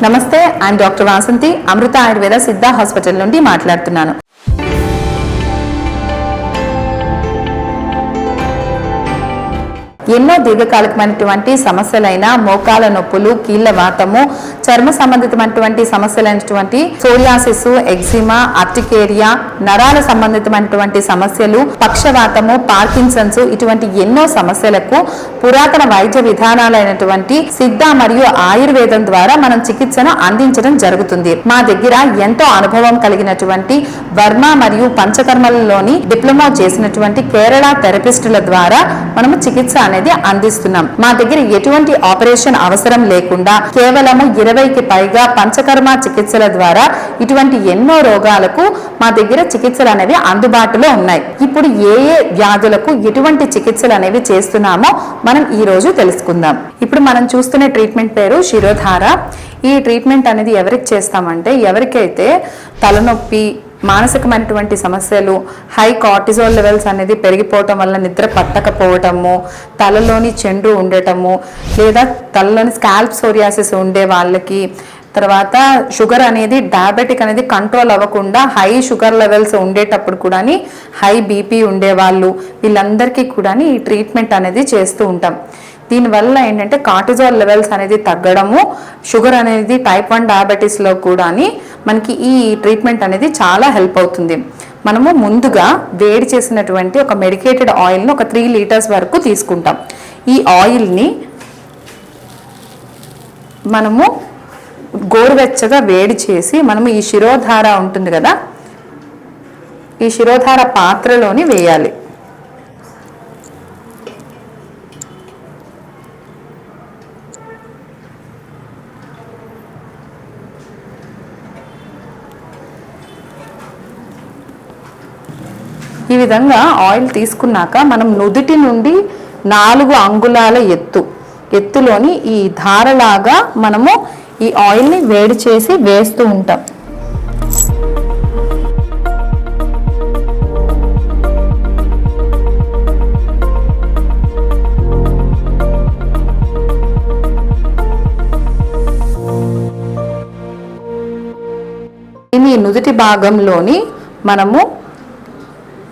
నమస్తే, I'm doctor Vasanthi, అమృత ఆయుర్వేద సిద్ధ hospital నుండి మాట్లాడుతున్నాను. ఎన్నో దీర్ఘకాలికమైనటువంటి సమస్యలైన మోకాల నొప్పులు, కీళ్ల వాతము, చర్మ సంబంధితమైనటువంటి సమస్యలైనటువంటి సోరియాసిస్, ఎగ్జిమా, అర్టికేరియా, నరాల సంబంధితమైనటువంటి సమస్యలు, పక్షవాతము, పార్కిన్సన్స్, ఇటువంటి ఎన్నో సమస్యలకు పురాతన వైద్య విధానాలైనటువంటి సిద్ధ మరియు ఆయుర్వేదం ద్వారా మనం చికిత్సను అందించడం జరుగుతుంది. మా దగ్గర ఎంతో అనుభవం కలిగినటువంటి వర్మ మరియు పంచకర్మలలోని డిప్లొమా చేసినటువంటి కేరళ థెరపిస్టుల ద్వారా మనము చికిత్స అనేది అందిస్తున్నాం. మా దగ్గర ఎటువంటి ఆపరేషన్ అవసరం లేకుండా కేవలము 20కి పైగా పంచకర్మ చికిత్సల ద్వారా ఇటువంటి ఎన్నో రోగాలకు మా దగ్గర చికిత్సలు అనేవి అందుబాటులో ఉన్నాయి. ఇప్పుడు ఏ వ్యాధులకు ఎటువంటి చికిత్సలు అనేవి చేస్తున్నామో మనం ఈ రోజు తెలుసుకుందాం. ఇప్పుడు మనం చూస్తున్న ట్రీట్మెంట్ పేరు శిరోధార. ఈ ట్రీట్మెంట్ అనేది ఎవరికి చేస్తామంటే, ఎవరికైతే తలనొప్పి, మానసికమైనటువంటి సమస్యలు, హై కార్టిజోల్ లెవెల్స్ అనేది పెరిగిపోవటం వల్ల నిద్ర పట్టకపోవటము, తలలోని చెండు ఉండటము, లేదా తలలోని స్కాల్ప్ సోరియాసిస్ ఉండే వాళ్ళకి, తర్వాత షుగర్ అనేది డయాబెటిక్ అనేది కంట్రోల్ అవ్వకుండా హై షుగర్ లెవెల్స్ ఉండేటప్పుడు కూడా హై బీపీ ఉండేవాళ్ళు, వీళ్ళందరికీ కూడా ఈ ట్రీట్మెంట్ అనేది చేస్తూ ఉంటాం. దీనివల్ల ఏంటంటే కార్టిజోల్ లెవెల్స్ అనేది తగ్గడము, షుగర్ అనేది టైప్ 1 డయాబెటీస్లో కూడా మనకి ఈ ట్రీట్మెంట్ అనేది చాలా హెల్ప్ అవుతుంది. మనము ముందుగా వేడి చేసినటువంటి ఒక మెడికేటెడ్ ఆయిల్ని ఒక 3 లీటర్స్ వరకు తీసుకుంటాం. ఈ ఆయిల్ని మనము గోరువెచ్చగా వేడి చేసి మనము ఈ శిరోధార ఉంటుంది కదా, ఈ శిరోధార పాత్రలోని వేయాలి. ఈ విధంగా ఆయిల్ తీసుకున్నాక మనం నుదుటి నుండి 4 అంగుళాల ఎత్తులోని ఈ ధారలాగా మనము ఈ ఆయిల్ని వేడి చేసి వేస్తూ ఉంటాం. ఈ నుదుటి భాగంలోని మనము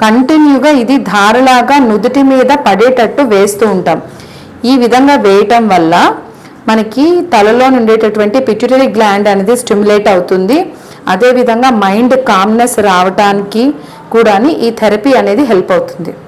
కంటిన్యూగా ఇది ధారలాగా నుదుటి మీద పడేటట్టు వేస్తూ ఉంటాం. ఈ విధంగా వేయటం వల్ల మనకి తలలో ఉండేటటువంటి పిట్యూటరీ గ్లాండ్ అనేది స్టిమ్యులేట్ అవుతుంది. అదేవిధంగా మైండ్ కామ్నెస్ రావడానికి కూడా ఈ థెరపీ అనేది హెల్ప్ అవుతుంది.